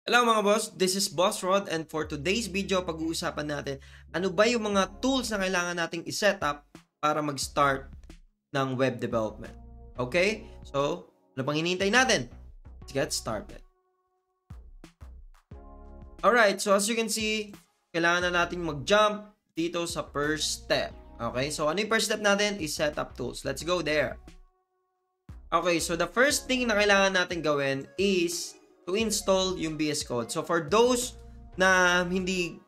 Hello mga boss, this is Boss Rod and for today's video pag-uusapan natin ano ba yung mga tools na kailangan nating i-set up para mag-start ng web development. Okay? So, ano pang hinihintay natin? Let's get started. Alright, so as you can see, kailangan na nating mag-jump dito sa first step. Okay? So, ano yung first step natin? Is set up tools. Let's go there. Okay, so the first thing na kailangan natin gawin is to install yung VS Code. So for those na hindi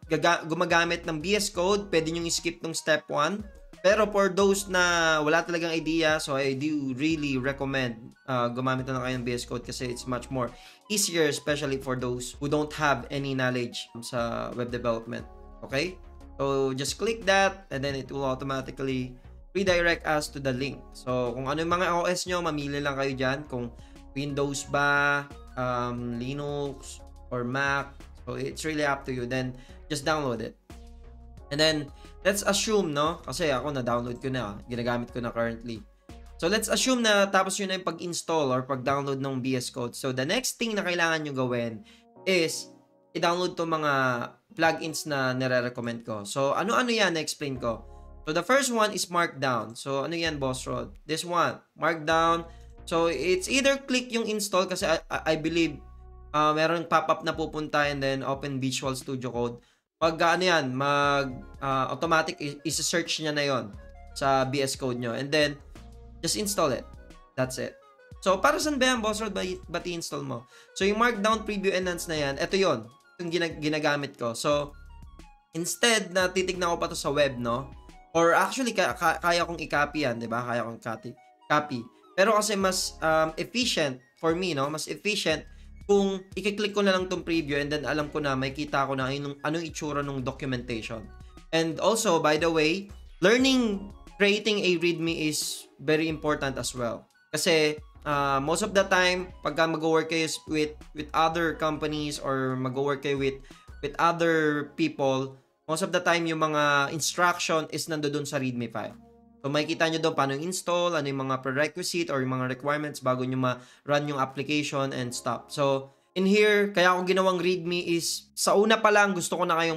gumagamit ng VS Code, pwede nyo i-skip tong step 1. Pero for those na wala talagang idea, so I do really recommend gumamit na kayo ng VS Code kasi it's much more easier, especially for those who don't have any knowledge sa web development. Okay? So just click that and then it will automatically redirect us to the link. So kung ano yung mga OS nyo, mamili lang kayo dyan. Kung Windows ba, Linux or Mac, so it's really up to you. Then just download it and then let's assume, no, kasi ako na-download ko na, ginagamit ko na currently. So let's assume na tapos yun na yung pag-install or pag-download ng VS Code. So the next thing na kailangan nyo gawin is i-download to mga plugins na nire-recommend ko. So ano-ano yan, na-explain ko. So the first one is Markdown. So ano yan, Boss Rod? This one, Markdown. So, it's either click yung install kasi I believe meron pop-up na pupunta and then open Visual Studio Code. Pag ano yan, automatic is-search niya na yon sa VS Code nyo. And then, just install it. That's it. So, para saan ba yan, Boss Rod? Ba't i-install mo? So, yung Markdown Preview Enhance na yan, ito yon yung ginagamit ko. So, instead na titignan ko pa to sa web, no? Or actually, kaya kong i-copy yan, di ba? Kaya kong copy. Pero kasi mas efficient for me, no? Mas efficient kung i-click ko na lang tong preview and then alam ko na, may kita ko na anong itsura ng documentation. And also, by the way, creating a readme is very important as well. Kasi most of the time, pagka mag-work kayo with other companies or mag-work kayo with other people, most of the time, yung mga instruction is nandoon sa readme file. So, makikita nyo doon paano install, ano yung mga prerequisite or yung mga requirements bago nyo ma-run yung application and stuff. So, in here, kaya ako ginawang readme is, sa una pa lang, gusto ko na kayong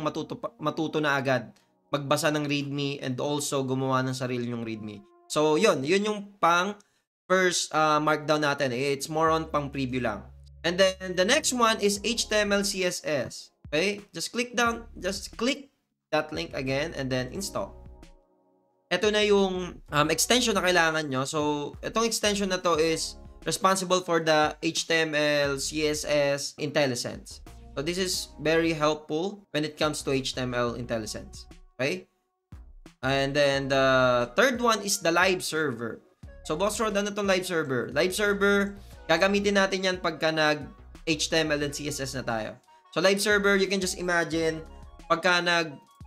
matuto na agad. Magbasa ng readme and also gumawa ng sarili yung readme. So, yun yung pang first markdown natin. It's more on pang preview lang. And then, the next one is HTML, CSS. Okay? Just click that link again and then install. Ito na yung extension na kailangan nyo. So, itong extension na to is responsible for the HTML, CSS, IntelliSense. So, this is very helpful when it comes to HTML IntelliSense. Okay? And then, the third one is the live server. So, Boss Rod, ano itong live server? Live server, gagamitin natin yan pagka nag-HTML and CSS na tayo. So, live server, you can just imagine, pagka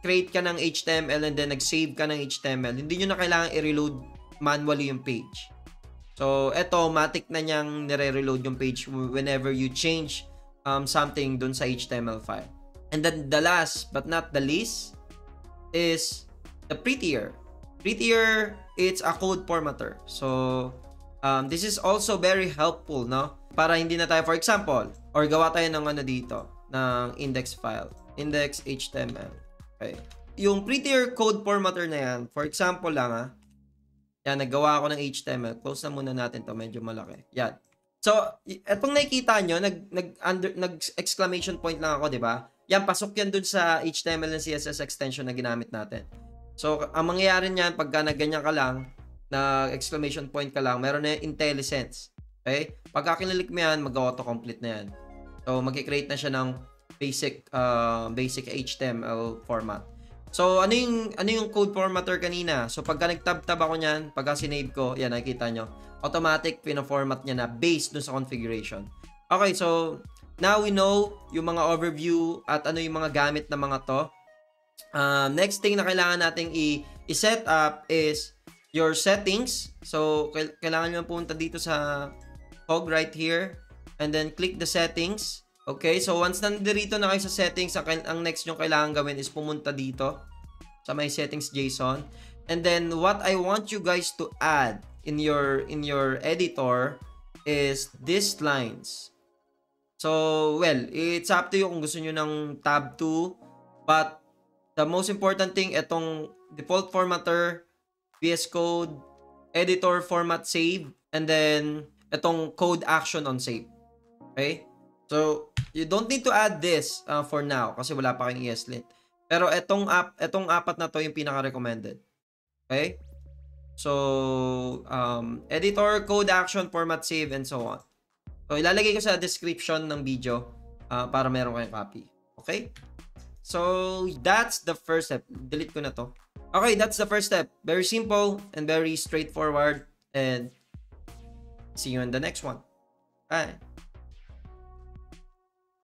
create ka ng HTML and then nag-save ka ng HTML, hindi nyo na kailangan i-reload manually yung page. So, eto, automatic na niyang nire-reload yung page whenever you change something dun sa HTML file. And then, the last but not the least is the Prettier. Prettier, it's a code formatter. So, this is also very helpful, no? Para hindi na tayo, for example, or gawa tayo ng ano dito, ng index file, index HTML. Okay. Yung Prettier code formatter na yan, for example lang yan, naggawa ako ng HTML. Close na muna natin to, medyo malaki. Yan. So, etong nakikita nyo, nag-exclamation point lang ako, di ba? Yan, pasok yan dun sa HTML and CSS extension na ginamit natin. So, ang mangyayari niyan, pagka nagganyan ka lang, na-exclamation point ka lang, meron na yung IntelliSense. Okay? Pagka kinilik mo yan, mag-auto-complete na yan. So, mag-create na siya ng basic HTML format. So, ano yung code formatter kanina? So, pagka nag-tab ako niyan, pagka sinave ko, yan, nakikita nyo, automatic pina-format niya na based dun sa configuration. Okay, so, now we know yung mga overview at ano yung mga gamit na mga to. Next thing na kailangan nating i-set up is your settings. So, kailangan nyo punta dito sa cog right here and then click the settings. Okay, so once nandito na kayo sa settings, ang next nyo kailangan gawin is pumunta dito sa may settings JSON. And then what I want you guys to add in your editor is these lines. So, well, it's up to you kung gusto nyo ng tab 2. But, the most important thing, itong default formatter, VS Code, editor format save, and then, itong code action on save. Okay? So, you don't need to add this for now kasi wala pa kayong ESLint. Pero itong apat na to yung pinaka-recommended. Okay? So, editor, code action, format save, and so on. So, ilalagay ko sa description ng video para meron kayong copy. Okay? So, that's the first step. Delete ko na to. Okay, that's the first step. Very simple and very straightforward. And see you in the next one. Bye.